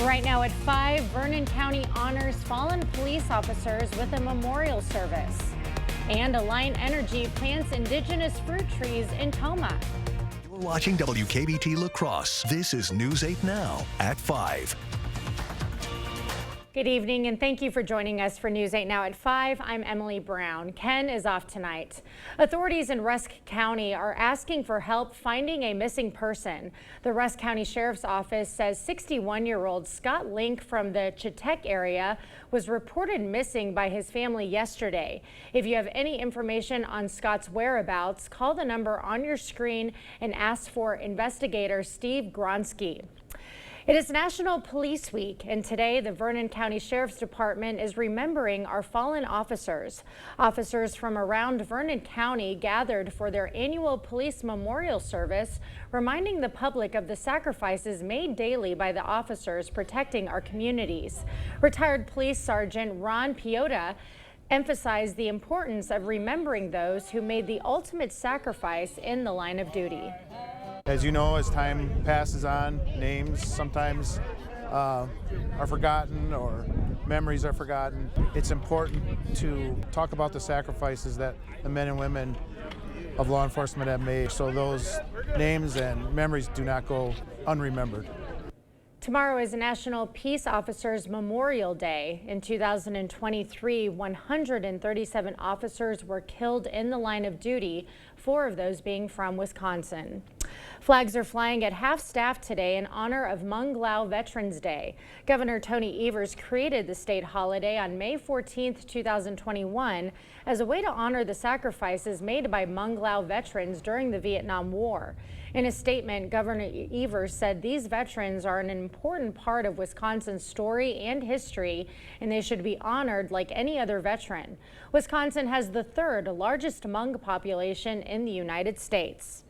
Right now at 5, Vernon County honors fallen police officers with a memorial service. And Alliant Energy plants indigenous fruit trees in Toma. You're watching WKBT La Crosse. This is News 8 Now at 5. Good evening and thank you for joining us for News 8 Now at 5. I'm Emily Brown. Ken is off tonight. Authorities in Rusk County are asking for help finding a missing person. The Rusk County Sheriff's Office says 61-year-old Scott Link from the Chetek area was reported missing by his family yesterday. If you have any information on Scott's whereabouts, call the number on your screen and ask for investigator Steve Gronsky. It is National Police Week, and today the Vernon County Sheriff's Department is remembering our fallen officers. Officers from around Vernon County gathered for their annual police memorial service, reminding the public of the sacrifices made daily by the officers protecting our communities. Retired Police Sergeant Ron Piota emphasized the importance of remembering those who made the ultimate sacrifice in the line of duty. As you know, as time passes on, names sometimes are forgotten or memories are forgotten. It's important to talk about the sacrifices that the men and women of law enforcement have made, so those names and memories do not go unremembered. Tomorrow is National Peace Officers Memorial Day. In 2023, 137 officers were killed in the line of duty, 4 of those being from Wisconsin. Flags are flying at half-staff today in honor of Mung Lao Veterans Day. Governor Tony Evers created the state holiday on May 14, 2021 as a way to honor the sacrifices made by Mung Lao veterans during the Vietnam War. In a statement, Governor Evers said these veterans are an important part of Wisconsin's story and history, and they should be honored like any other veteran. Wisconsin has the 3rd largest Hmong population in the United States.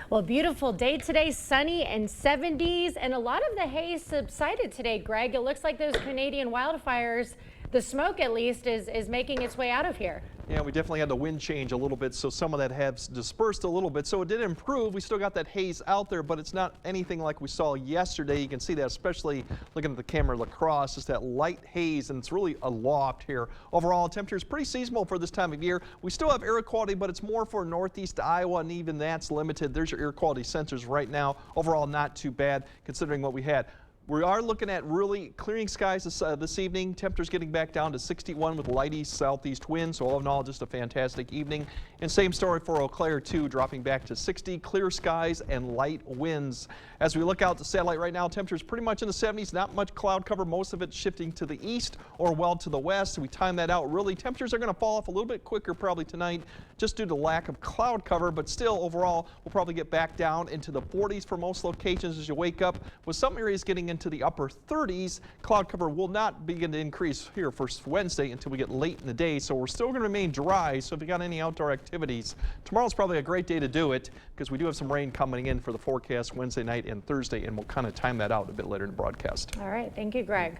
Well, beautiful day today, sunny and 70s, and a lot of the haze subsided today, Greg. It looks like those Canadian wildfires, the smoke at least, is making its way out of here. Yeah, we definitely had the wind change a little bit, so some of that has dispersed a little bit. So it did improve. We still got that haze out there, but it's not anything like we saw yesterday. You can see that, especially looking at the camera La Crosse, just that light haze, and it's really aloft here. Overall, temperature is pretty seasonal for this time of year. We still have air quality, but it's more for northeast Iowa, and even that's limited. There's your air quality sensors right now. Overall, not too bad considering what we had. We are looking at really clearing skies this evening. Temperatures getting back down to 61 with light east southeast winds. So all in all, just a fantastic evening. And same story for Eau Claire too, dropping back to 60, clear skies and light winds. As we look out the satellite right now, temperatures pretty much in the 70s, not much cloud cover, most of it shifting to the east or well to the west. We time that out really. Temperatures are going to fall off a little bit quicker probably tonight just due to lack of cloud cover, but still overall we'll probably get back down into the 40s for most locations as you wake up, with some areas getting into the upper 30s. Cloud cover will not begin to increase here for Wednesday until we get late in the day, so we're still going to remain dry. So if you got any outdoor activities, tomorrow's probably a great day to do it because we do have some rain coming in for the forecast Wednesday night and Thursday, and we'll kind of time that out a bit later in the broadcast. All right, thank you, Greg.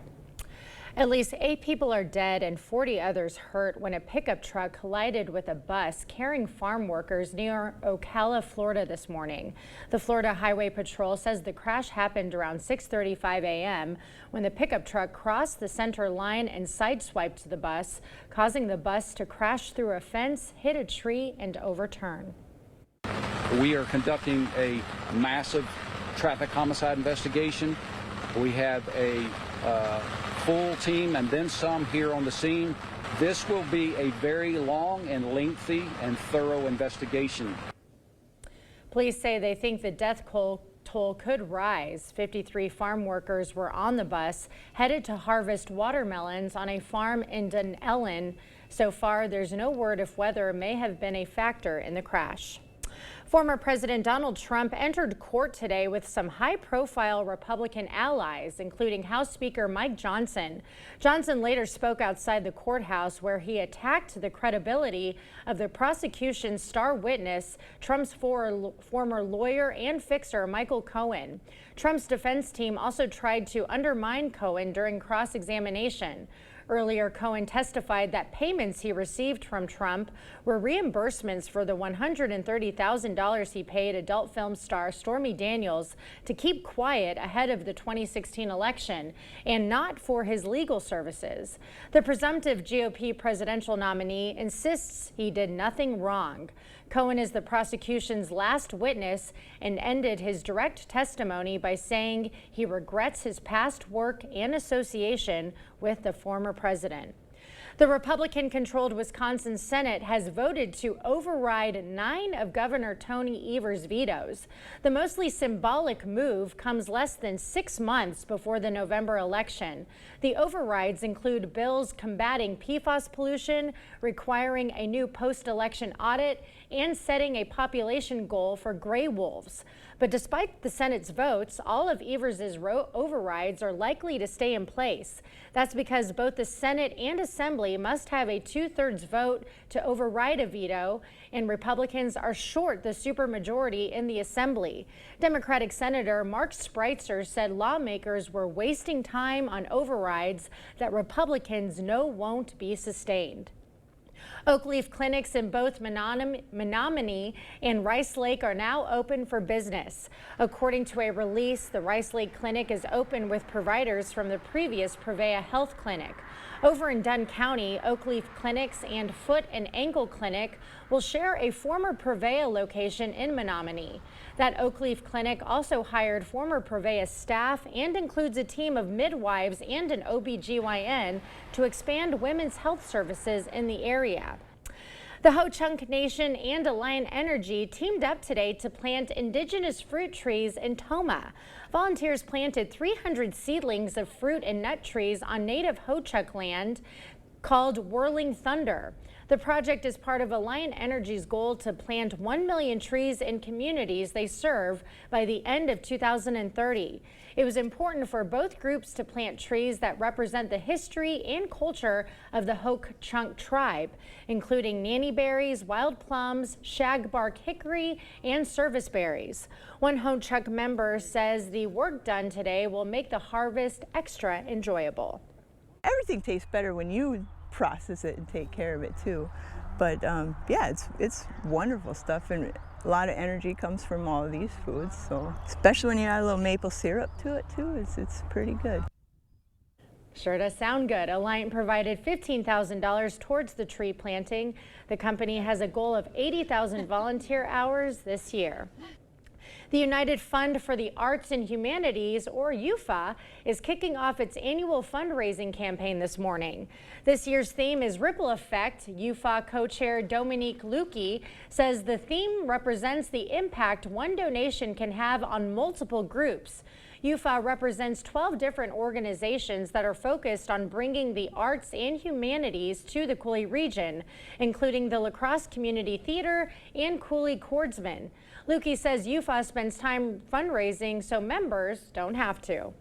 At least 8 people are dead and 40 others hurt when a pickup truck collided with a bus carrying farm workers near Ocala, Florida this morning. The Florida Highway Patrol says the crash happened around 6:35 a.m. when the pickup truck crossed the center line and sideswiped the bus, causing the bus to crash through a fence, hit a tree, and overturn. We are conducting a massive traffic homicide investigation. We have a full team and then some here on the scene. This will be a very long and lengthy and thorough investigation. Police say they think the death toll could rise. 53 farm workers were on the bus headed to harvest watermelons on a farm in Dunellen. So far, there's no word if weather may have been a factor in the crash. Former President Donald Trump entered court today with some high-profile Republican allies, including House Speaker Mike Johnson. Johnson later spoke outside the courthouse where he attacked the credibility of the prosecution's star witness, Trump's former lawyer and fixer Michael Cohen. Trump's defense team also tried to undermine Cohen during cross-examination. Earlier, Cohen testified that payments he received from Trump were reimbursements for the $130,000 he paid adult film star Stormy Daniels to keep quiet ahead of the 2016 election and not for his legal services. The presumptive GOP presidential nominee insists he did nothing wrong. Cohen is the prosecution's last witness and ended his direct testimony by saying he regrets his past work and association with the former president. The Republican-controlled Wisconsin Senate has voted to override 9 of Governor Tony Evers' vetoes. The mostly symbolic move comes less than 6 months before the November election. The overrides include bills combating PFAS pollution, requiring a new post-election audit, and setting a population goal for gray wolves. But despite the Senate's votes, all of Evers' overrides are likely to stay in place. That's because both the Senate and Assembly must have a 2/3 vote to override a veto, and Republicans are short the supermajority in the Assembly. Democratic Senator Mark Spreitzer said lawmakers were wasting time on overrides that Republicans know won't be sustained. Oakleaf clinics in both Menominee and Rice Lake are now open for business. According to a release, the Rice Lake Clinic is open with providers from the previous Prevea Health Clinic. Over in Dunn County, Oakleaf Clinics and Foot and Ankle Clinic will share a former Prevea location in Menominee. That Oakleaf Clinic also hired former Prevea staff and includes a team of midwives and an OBGYN to expand women's health services in the area. The Ho-Chunk Nation and Alliant Energy teamed up today to plant indigenous fruit trees in Tomah. Volunteers planted 300 seedlings of fruit and nut trees on native Ho-Chunk land called Whirling Thunder. The project is part of Alliant Energy's goal to plant 1 million trees in communities they serve by the end of 2030. It was important for both groups to plant trees that represent the history and culture of the Ho-Chunk tribe, including nanny berries, wild plums, shagbark hickory, and service berries. One Ho-Chunk member says the work done today will make the harvest extra enjoyable. Everything tastes better when you process it and take care of it too. But yeah, it's wonderful stuff, and a lot of energy comes from all of these foods. So especially when you add a little maple syrup to it too, it's pretty good. Sure does sound good. Alliant provided $15,000 towards the tree planting. The company has a goal of 80,000 volunteer hours this year. The United Fund for the Arts and Humanities, or UFA, is kicking off its annual fundraising campaign this morning. This year's theme is Ripple Effect. UFA co-chair Dominique Lukey says the theme represents the impact one donation can have on multiple groups. UFA represents 12 different organizations that are focused on bringing the arts and humanities to the Coulee region, including the La Crosse Community Theater and Coulee Chordsmen. Lukey says UFA spends time fundraising so members don't have to.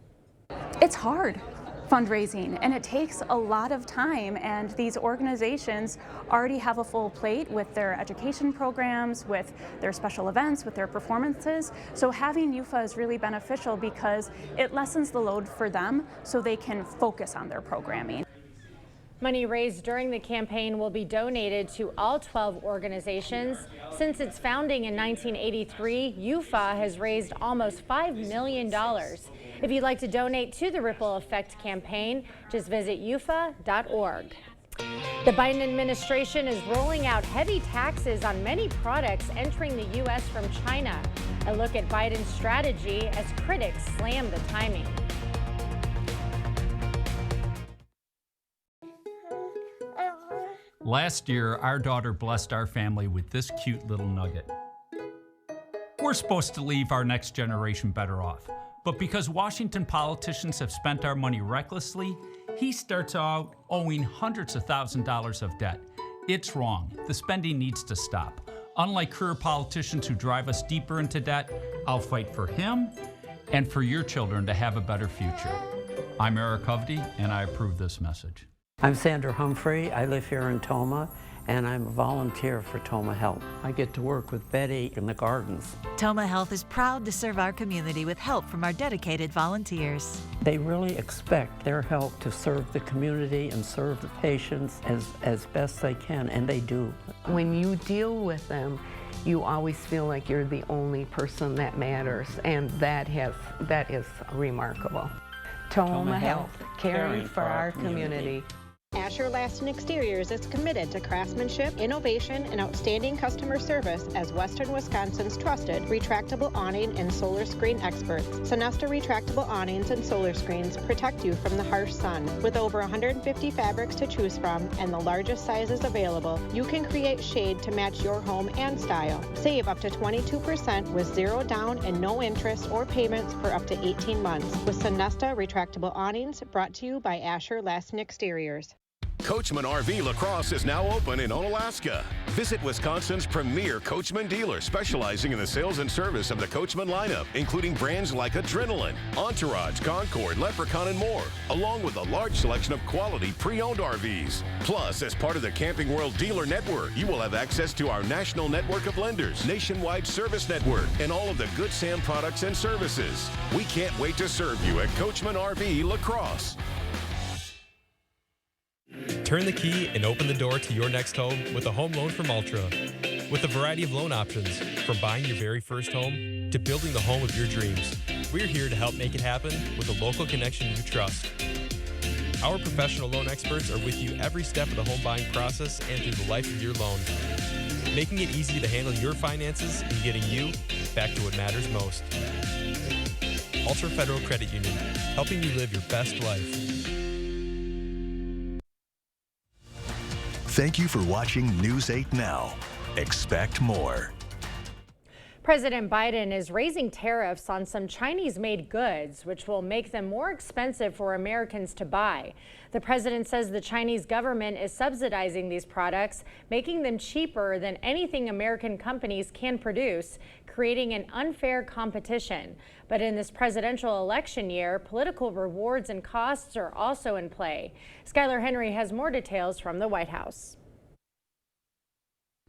It's hard fundraising, and it takes a lot of time, and these organizations already have a full plate with their education programs, with their special events, with their performances. So having UFA is really beneficial because it lessens the load for them so they can focus on their programming. Money raised during the campaign will be donated to all 12 organizations. Since its founding in 1983, UFA has raised almost $5 million. If you'd like to donate to the Ripple Effect campaign, just visit ufa.org. The Biden administration is rolling out heavy taxes on many products entering the U.S. from China. A look at Biden's strategy as critics slam the timing. Last year, our daughter blessed our family with this cute little nugget. We're supposed to leave our next generation better off, but because Washington politicians have spent our money recklessly, he starts out owing hundreds of $1,000s of debt. It's wrong. The spending needs to stop. Unlike career politicians who drive us deeper into debt, I'll fight for him and for your children to have a better future. I'm Eric Hovde, and I approve this message. I'm Sandra Humphrey. I live here in Toma, and I'm a volunteer for Toma Health. I get to work with Betty in the gardens. Toma Health is proud to serve our community with help from our dedicated volunteers. They really expect their help to serve the community and serve the patients as best they can, and they do. When you deal with them, you always feel like you're the only person that matters, and that is remarkable. Toma Health, caring for our community. Asher Laston Exteriors is committed to craftsmanship, innovation, and outstanding customer service as Western Wisconsin's trusted retractable awning and solar screen experts. Sonesta retractable awnings and solar screens protect you from the harsh sun. With over 150 fabrics to choose from and the largest sizes available, you can create shade to match your home and style. Save up to 22% with zero down and no interest or payments for up to 18 months with Sonesta retractable awnings, brought to you by Asher Laston Exteriors. Coachman RV Lacrosse is now open in Onalaska. Visit Wisconsin's premier Coachman dealer specializing in the sales and service of the Coachman lineup, including brands like Adrenaline, Entourage, Concord, Leprechaun, and more, along with a large selection of quality pre-owned RVs. Plus, as part of the Camping World Dealer Network, you will have access to our national network of lenders, nationwide service network, and all of the Good Sam products and services. We can't wait to serve you at Coachman RV Lacrosse. Turn the key and open the door to your next home with a home loan from Ultra. With a variety of loan options, from buying your very first home to building the home of your dreams, we're here to help make it happen with a local connection you trust. Our professional loan experts are with you every step of the home buying process and through the life of your loan, making it easy to handle your finances and getting you back to what matters most. Ultra Federal Credit Union, helping you live your best life. Thank you for watching News 8 Now. Expect more. President Biden is raising tariffs on some Chinese-made goods, which will make them more expensive for Americans to buy. The president says the Chinese government is subsidizing these products, making them cheaper than anything American companies can produce, creating an unfair competition. But in this presidential election year, political rewards and costs are also in play. Skylar Henry has more details from the White House.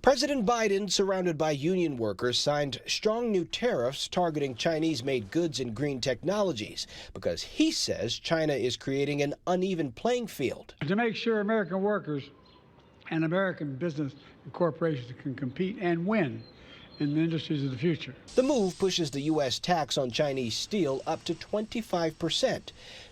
President Biden, surrounded by union workers, signed strong new tariffs targeting Chinese-made goods and green technologies because he says China is creating an uneven playing field. To make sure American workers and American business and corporations can compete and win in the industries of the future. The move pushes the U.S. tax on Chinese steel up to 25%.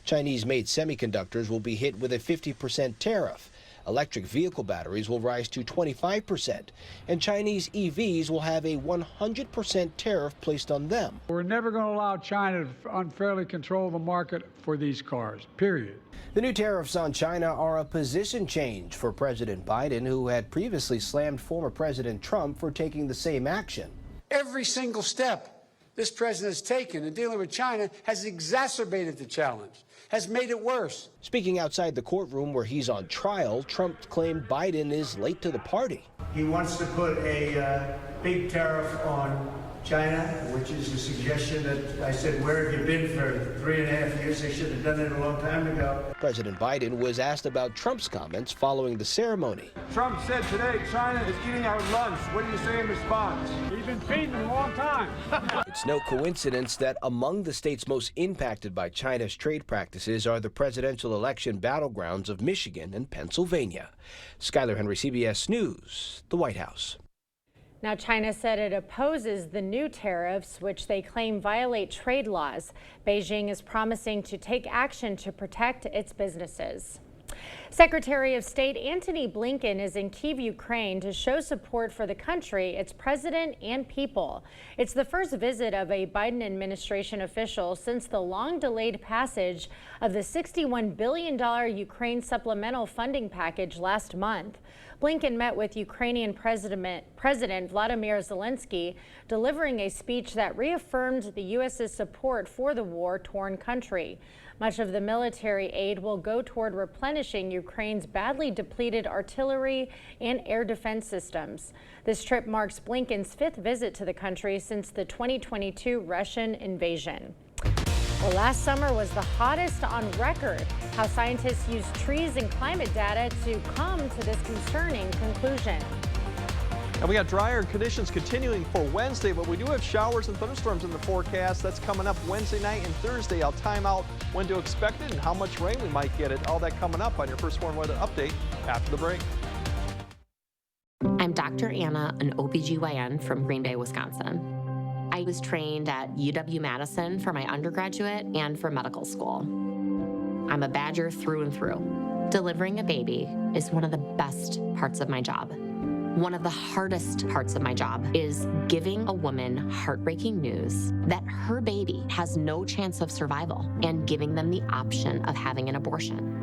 Chinese-made semiconductors will be hit with a 50% tariff. Electric vehicle batteries will rise to 25%, and Chinese EVs will have a 100% tariff placed on them. We're never going to allow China to unfairly control the market for these cars, period. The new tariffs on China are a position change for President Biden, who had previously slammed former President Trump for taking the same action. Every single step this president has taken in dealing with China has exacerbated the challenge, has made it worse. Speaking outside the courtroom where he's on trial, Trump claimed Biden is late to the party. He wants to put a big tariff on China, which is a suggestion that I said, where have you been for 3.5 years? They should have done it a long time ago. President Biden was asked about Trump's comments following the ceremony. Trump said today China is eating our lunch. What do you say in response? He's been feeding them a long time. It's no coincidence that among the states most impacted by China's trade practices are the presidential election battlegrounds of Michigan and Pennsylvania. Skylar Henry, CBS News, the White House. Now, China said it opposes the new tariffs, which they claim violate trade laws. Beijing is promising to take action to protect its businesses. Secretary of State Antony Blinken is in Kyiv, Ukraine to show support for the country, its president, and people. It's the first visit of a Biden administration official since the long-delayed passage of the $61 billion Ukraine supplemental funding package last month. Blinken met with Ukrainian President Vladimir Zelensky, delivering a speech that reaffirmed the U.S.'s support for the war-torn country. Much of the military aid will go toward replenishing Ukraine's badly depleted artillery and air defense systems. This trip marks Blinken's 5th visit to the country since the 2022 Russian invasion. Well, last summer was the hottest on record. How scientists use trees and climate data to come to this concerning conclusion. And we got drier conditions continuing for Wednesday, but we do have showers and thunderstorms in the forecast. That's coming up Wednesday night and Thursday. I'll time out when to expect it and how much rain we might get it. All that coming up on your First Warn Weather Update after the break. I'm Dr. Anna, an OBGYN from Green Bay, Wisconsin. I was trained at UW-Madison for my undergraduate and for medical school. I'm a Badger through and through. Delivering a baby is one of the best parts of my job. One of the hardest parts of my job is giving a woman heartbreaking news that her baby has no chance of survival and giving them the option of having an abortion.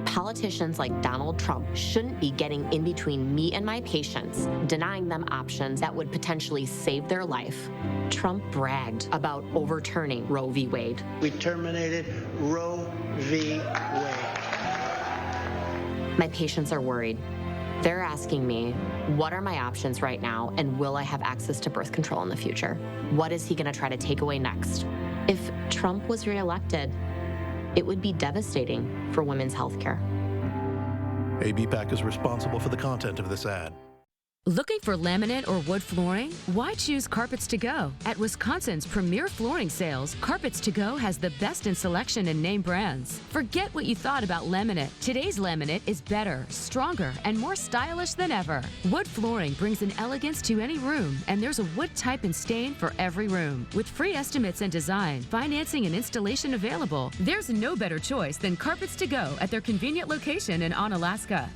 Politicians like Donald Trump shouldn't be getting in between me and my patients, denying them options that would potentially save their life. Trump bragged about overturning Roe v. Wade. We terminated Roe v. Wade. My patients are worried. They're asking me, what are my options right now, and will I have access to birth control in the future? What is he going to try to take away next? If Trump was reelected, it would be devastating for women's health care. ABPAC is responsible for the content of this ad. Looking for laminate or wood flooring? Why choose Carpets to Go? At Wisconsin's premier flooring sales, Carpets to Go has the best in selection and name brands. Forget what you thought about laminate. Today's laminate is better, stronger, and more stylish than ever. Wood flooring brings an elegance to any room, and there's a wood type and stain for every room. With free estimates and design, financing, and installation available, there's no better choice than Carpets to Go at their convenient location in Onalaska.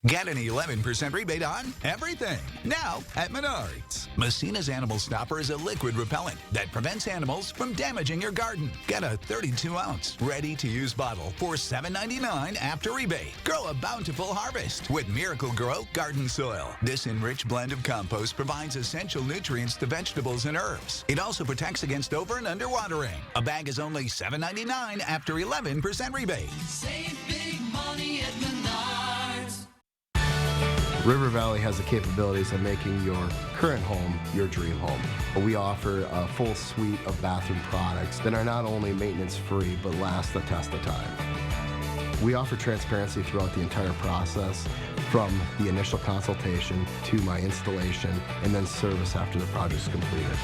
Get an 11% rebate on everything now at Menards. Messina's Animal Stopper is a liquid repellent that prevents animals from damaging your garden. Get a 32-ounce ready-to-use bottle for $7.99 after rebate. Grow a bountiful harvest with Miracle-Gro Garden Soil. This enriched blend of compost provides essential nutrients to vegetables and herbs. It also protects against over and under watering. A bag is only $7.99 after 11% rebate. Save big money at Menards. River Valley has the capabilities of making your current home your dream home. We offer a full suite of bathroom products that are not only maintenance free, but last the test of time. We offer transparency throughout the entire process, from the initial consultation to my installation and then service after the project is completed.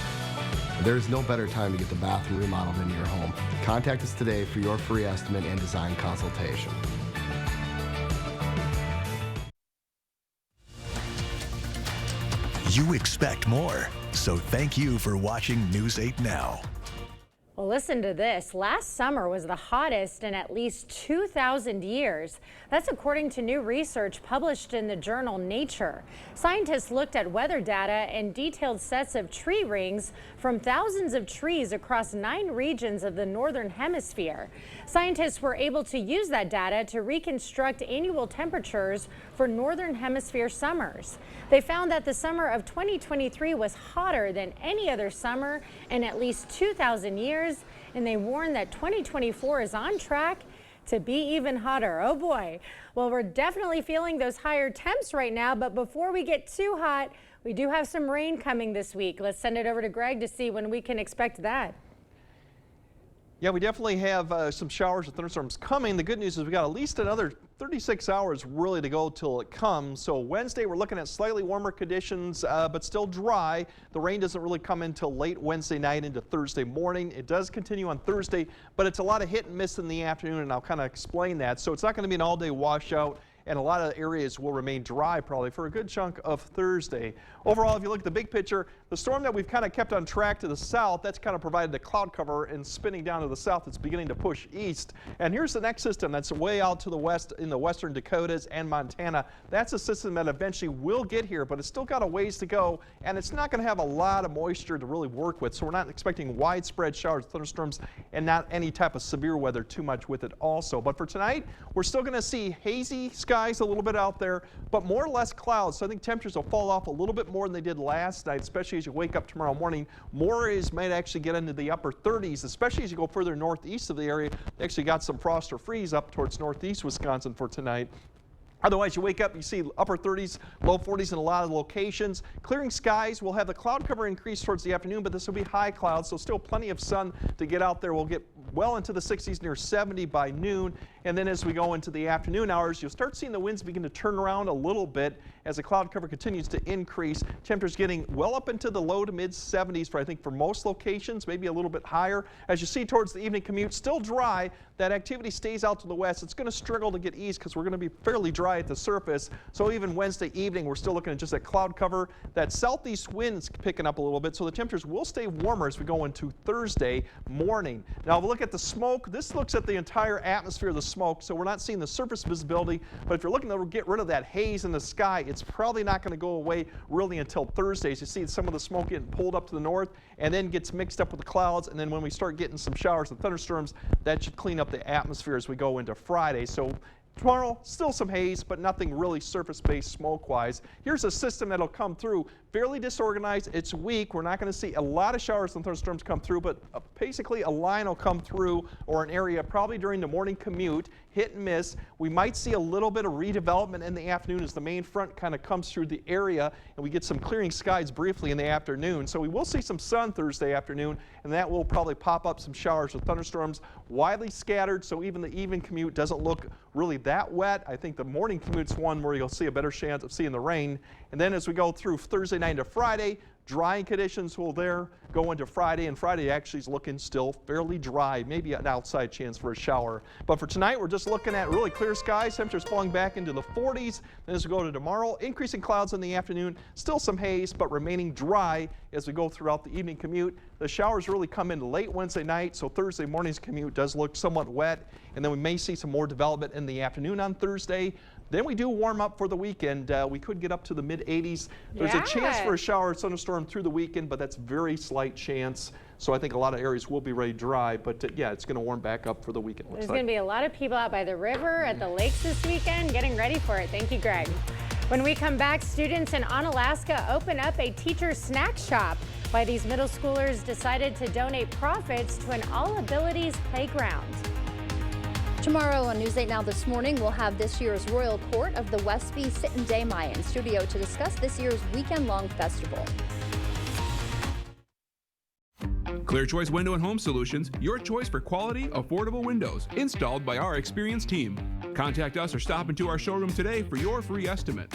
There's no better time to get the bathroom remodeled into your home. Contact us today for your free estimate and design consultation. You expect more, so thank you for watching News 8 Now. Well, listen to this. Last summer was the hottest in at least 2,000 years. That's according to new research published in the journal Nature. Scientists looked at weather data and detailed sets of tree rings from thousands of trees across 9 regions of the northern hemisphere. Scientists were able to use that data to reconstruct annual temperatures for northern hemisphere summers. They found that the summer of 2023 was hotter than any other summer in at least 2,000 years, and they warn that 2024 is on track to be even hotter. Oh boy. Well, we're definitely feeling those higher temps right now, but before we get too hot, we do have some rain coming this week. Let's send it over to Greg to see when we can expect that. Yeah, we definitely have some showers and thunderstorms coming. The good news is we got at least another 36 hours really to go till it comes. So Wednesday, we're looking at slightly warmer conditions, but still dry. The rain doesn't really come until late Wednesday night into Thursday morning. It does continue on Thursday, but it's a lot of hit and miss in the afternoon, and I'll kind of explain that. So it's not going to be an all-day washout, and a lot of areas will remain dry probably for a good chunk of Thursday. Overall, if you look at the big picture, the storm that we've kind of kept on track to the south, that's kind of provided the cloud cover, and spinning down to the south, it's beginning to push east. And here's the next system that's way out to the west in the western Dakotas and Montana. That's a system that eventually will get here, but it's still got a ways to go, and it's not going to have a lot of moisture to really work with, so we're not expecting widespread showers, thunderstorms, and not any type of severe weather too much with it also. But for tonight, we're still going to see hazy skies a little bit out there, but more or less clouds, so I think temperatures will fall off a little bit more than they did last night, especially as you wake up tomorrow morning. More areas might actually get into the upper 30s, especially as you go further northeast of the area. They actually got some frost or freeze up towards northeast Wisconsin for tonight. Otherwise, you wake up, you see upper 30s, low 40s in a lot of locations. Clearing skies. We'll have the cloud cover increase towards the afternoon, but this will be high clouds, so still plenty of sun to get out there. We'll get well into the 60s, near 70 by noon. And then as we go into the afternoon hours, you'll start seeing the winds begin to turn around a little bit as the cloud cover continues to increase. Temperatures getting well up into the low to mid 70s for, I think, for most locations, maybe a little bit higher. As you see towards the evening commute, still dry. That activity stays out to the west. It's going to struggle to get east because we're going to be fairly dry at the surface. So even Wednesday evening, we're still looking at just that cloud cover. That southeast wind's picking up a little bit, so the temperatures will stay warmer as we go into Thursday morning. Now, if we look at the smoke, this looks at the entire atmosphere of the smoke, so we're not seeing the surface visibility. But if you're looking to get rid of that haze in the sky, it's probably not going to go away really until Thursday. As you see some of the smoke getting pulled up to the north and then gets mixed up with the clouds. And then when we start getting some showers and thunderstorms, that should clean up the atmosphere as we go into Friday. So tomorrow, still some haze, but nothing really surface-based smoke-wise. Here's a system that'll come through. Fairly disorganized. It's weak. We're not going to see a lot of showers and thunderstorms come through, but basically a line will come through, or an area probably during the morning commute, hit and miss. We might see a little bit of redevelopment in the afternoon as the main front kind of comes through the area, and we get some clearing skies briefly in the afternoon. So we will see some sun Thursday afternoon, and that will probably pop up some showers with thunderstorms, widely scattered, so even the evening commute doesn't look really that wet. I think the morning commute's one where you'll see a better chance of seeing the rain. And then as we go through Thursday night to Friday, drying conditions will go into Friday, and Friday actually is looking still fairly dry, maybe an outside chance for a shower. But for tonight, we're just looking at really clear skies, temperatures falling back into the 40s. Then as we go to tomorrow, increasing clouds in the afternoon, still some haze, but remaining dry as we go throughout the evening commute. The showers really come in late Wednesday night, so Thursday morning's commute does look somewhat wet, and then we may see some more development in the afternoon on Thursday. Then we do warm up for the weekend. We could get up to the mid-80s. There's a chance for a shower or thunderstorm through the weekend, but that's very slight chance. So I think a lot of areas will be very dry, but yeah, it's going to warm back up for the weekend. There's going to be a lot of people out by the river, at the lakes this weekend, getting ready for it. Thank you, Greg. When we come back, students in Onalaska open up a teacher snack shop. Why these middle schoolers decided to donate profits to an All Abilities playground. Tomorrow on News 8 Now This Morning, we'll have this year's Royal Court of the Westby Sit-in Day Maya in studio to discuss this year's weekend-long festival. Clear Choice Window and Home Solutions, your choice for quality, affordable windows, installed by our experienced team. Contact us or stop into our showroom today for your free estimate.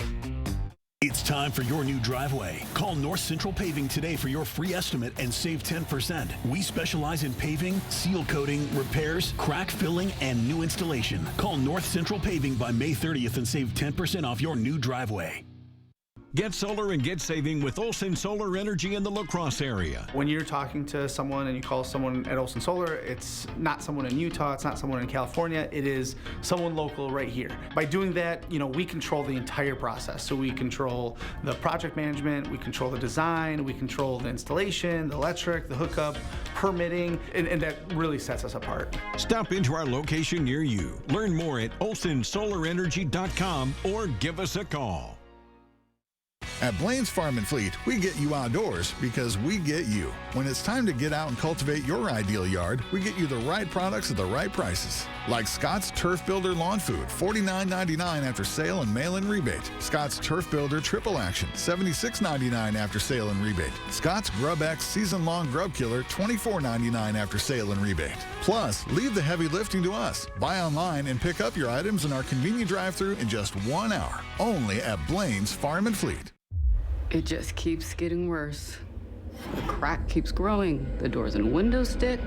It's time for your new driveway. Call North Central Paving today for your free estimate and save 10%. We specialize in paving, seal coating, repairs, crack filling, and new installation. Call North Central Paving by May 30th and save 10% off your new driveway. Get solar and get saving with Olson Solar Energy in the La Crosse area. When you're talking to someone and you call someone at Olson Solar, it's not someone in Utah, it's not someone in California, it is someone local right here. By doing that, we control the entire process. So we control the project management, we control the design, we control the installation, the electric, the hookup, permitting, and that really sets us apart. Stop into our location near you. Learn more at olsonsolarenergy.com or give us a call. At Blaine's Farm and Fleet, we get you outdoors because we get you. When it's time to get out and cultivate your ideal yard, we get you the right products at the right prices. Like Scott's Turf Builder Lawn Food, $49.99 after sale and mail-in rebate. Scott's Turf Builder Triple Action, $76.99 after sale and rebate. Scott's Grub X Season-Long Grub Killer, $24.99 after sale and rebate. Plus, leave the heavy lifting to us. Buy online and pick up your items in our convenient drive-thru in just 1 hour. Only at Blaine's Farm and Fleet. It just keeps getting worse. The crack keeps growing. The doors and windows stick.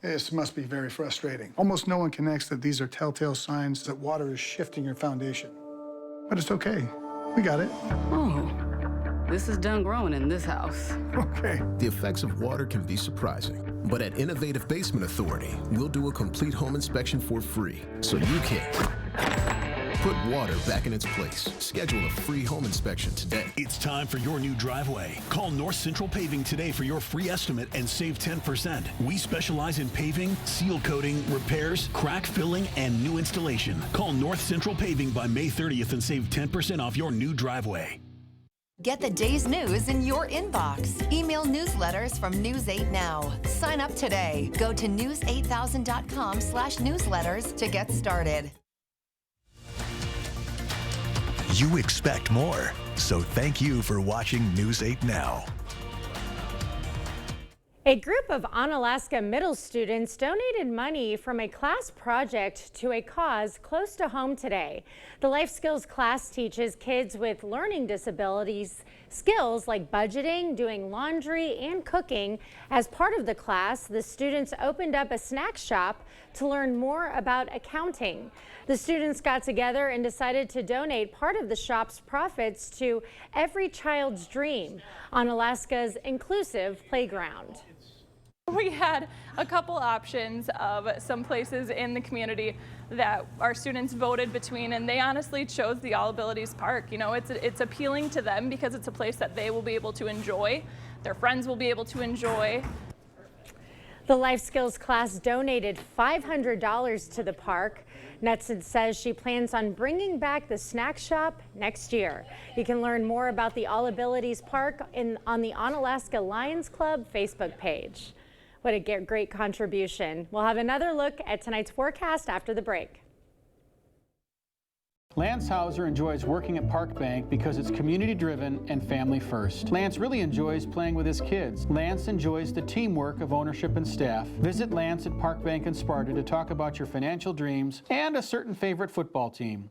This must be very frustrating. Almost no one connects that these are telltale signs that water is shifting your foundation. But it's okay. We got it. Oh, this is done growing in this house. Okay. The effects of water can be surprising. But at Innovative Basement Authority, we'll do a complete home inspection for free so you can put water back in its place. Schedule a free home inspection today. It's time for your new driveway. Call North Central Paving today for your free estimate and save 10%. We specialize in paving, seal coating, repairs, crack filling, and new installation. Call North Central Paving by May 30th and save 10% off your new driveway. Get the day's news in your inbox. Email newsletters from News 8 Now. Sign up today. Go to news8000.com/newsletters to get started. You expect more. So thank you for watching News 8 Now. A group of Onalaska middle students donated money from a class project to a cause close to home today. The life skills class teaches kids with learning disabilities skills like budgeting, doing laundry, and cooking. As part of the class, the students opened up a snack shop to learn more about accounting. The students got together and decided to donate part of the shop's profits to Every Child's Dream, Onalaska's inclusive playground. We had a couple options of some places in the community that our students voted between, and they honestly chose the All Abilities Park. You know, it's appealing to them because it's a place that they will be able to enjoy, their friends will be able to enjoy. The life skills class donated $500 to the park. Knudsen says she plans on bringing back the snack shop next year. You can learn more about the All Abilities Park on the Onalaska Lions Club Facebook page. What a great contribution. We'll have another look at tonight's forecast after the break. Lance Hauser enjoys working at Park Bank because it's community-driven and family-first. Lance really enjoys playing with his kids. Lance enjoys the teamwork of ownership and staff. Visit Lance at Park Bank in Sparta to talk about your financial dreams and a certain favorite football team.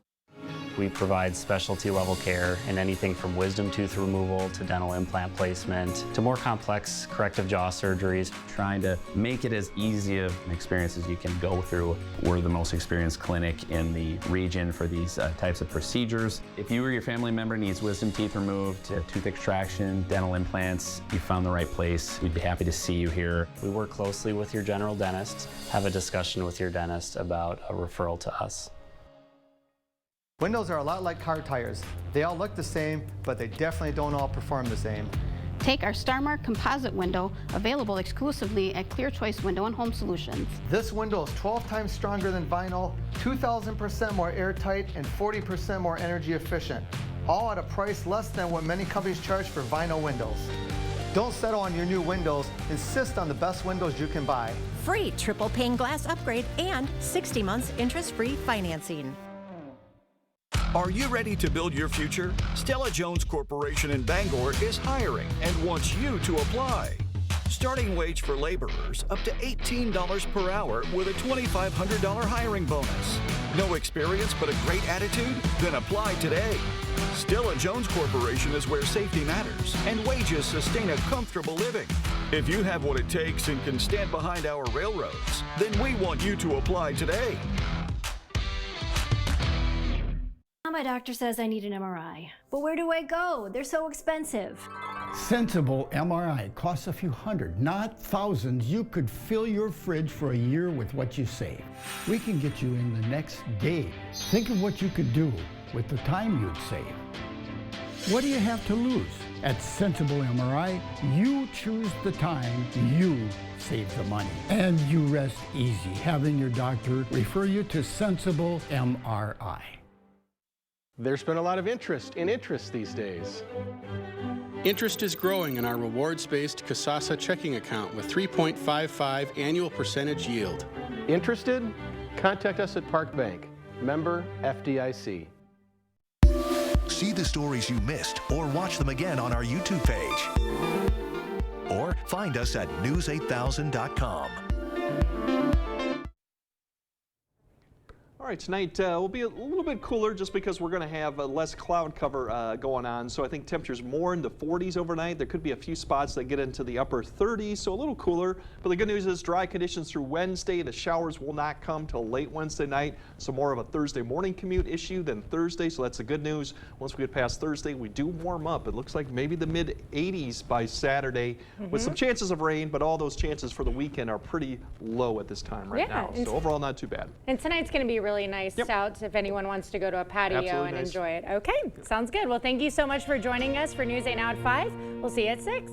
We provide specialty level care in anything from wisdom tooth removal to dental implant placement to more complex corrective jaw surgeries. Trying to make it as easy of an experience as you can go through. We're the most experienced clinic in the region for these types of procedures. If you or your family member needs wisdom teeth removed, tooth extraction, dental implants, you found the right place. We'd be happy to see you here. We work closely with your general dentist. Have a discussion with your dentist about a referral to us. Windows are a lot like car tires. They all look the same, but they definitely don't all perform the same. Take our StarMark composite window, available exclusively at Clear Choice Window and Home Solutions. This window is 12 times stronger than vinyl, 2,000% more airtight, and 40% more energy efficient. All at a price less than what many companies charge for vinyl windows. Don't settle on your new windows. Insist on the best windows you can buy. Free triple pane glass upgrade and 60 months interest-free financing. Are you ready to build your future? Stella Jones Corporation in Bangor is hiring and wants you to apply. Starting wage for laborers up to $18 per hour with a $2,500 hiring bonus. No experience but a great attitude? Then apply today. Stella Jones Corporation is where safety matters and wages sustain a comfortable living. If you have what it takes and can stand behind our railroads, then we want you to apply today. My doctor says I need an MRI. But where do I go? They're so expensive. Sensible MRI costs a few hundred, not thousands. You could fill your fridge for a year with what you save. We can get you in the next day. Think of what you could do with the time you'd save. What do you have to lose? At Sensible MRI, you choose the time, you save the money. And you rest easy having your doctor refer you to Sensible MRI. There's been a lot of interest in interest these days. Interest is growing in our rewards-based Kasasa checking account with 3.55 annual percentage yield. Interested? Contact us at Park Bank. Member FDIC. See the stories you missed or watch them again on our YouTube page. Or find us at news8000.com. All right, tonight will be a little bit cooler just because we're going to have less cloud cover going on. So I think temperatures more in the 40s overnight. There could be a few spots that get into the upper 30s, so a little cooler. But the good news is dry conditions through Wednesday. The showers will not come till late Wednesday night. So more of a Thursday morning commute issue than Thursday. So that's the good news. Once we get past Thursday, we do warm up. It looks like maybe the mid 80s by Saturday with some chances of rain, but all those chances for the weekend are pretty low at this time right now. So overall, not too bad. And tonight's going to be really nice out if anyone wants to go to a patio and enjoy it. Okay, sounds good. Well, thank you so much for joining us for News 8 Now at 5. We'll see you at 6.